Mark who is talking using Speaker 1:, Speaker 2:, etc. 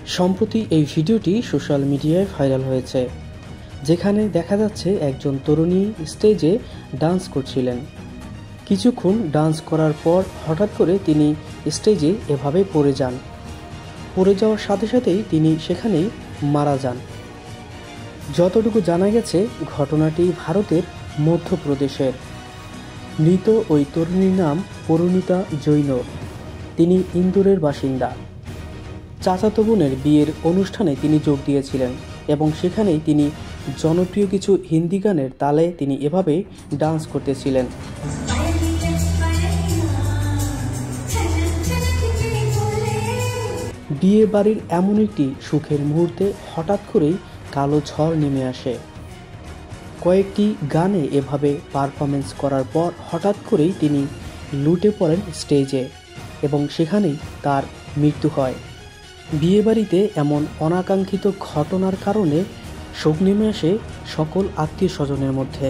Speaker 1: সম্প্রতি এই ভিডিওটি সোশ্যাল মিডিয়ায় ভাইরাল হয়েছে, যেখানে দেখা যাচ্ছে একজন তরুণী স্টেজে ডান্স করছিলেন। কিছুক্ষণ ডান্স করার পর হঠাৎ করে তিনি স্টেজে এভাবে পড়ে যান। পড়ে যাওয়ার সাথে সাথেই তিনি সেখানেই মারা যান। যতটুকু জানা গেছে, ঘটনাটি ভারতের মধ্যপ্রদেশের। মৃত ওই তরুণীর নাম পরিণীতা জৈন। তিনি ইন্দোরের বাসিন্দা। চাচাতো বোনের বিয়ের অনুষ্ঠানে তিনি যোগ দিয়েছিলেন এবং সেখানেই তিনি জনপ্রিয় কিছু হিন্দি গানের তালে তিনি এভাবে ডান্স করতেছিলেন। বিয়ে বাড়ির এমন একটি সুখের মুহূর্তে হঠাৎ করেই কালো ঝড় নেমে আসে। কয়েকটি গানে এভাবে পারফরমেন্স করার পর হঠাৎ করেই তিনি লুটে পড়েন স্টেজে এবং সেখানেই তার মৃত্যু হয়। বিয়েবাড়িতে এমন অনাকাঙ্ক্ষিত ঘটনার কারণে শোক নেমে আসে সকল আত্মীয় স্বজনের মধ্যে।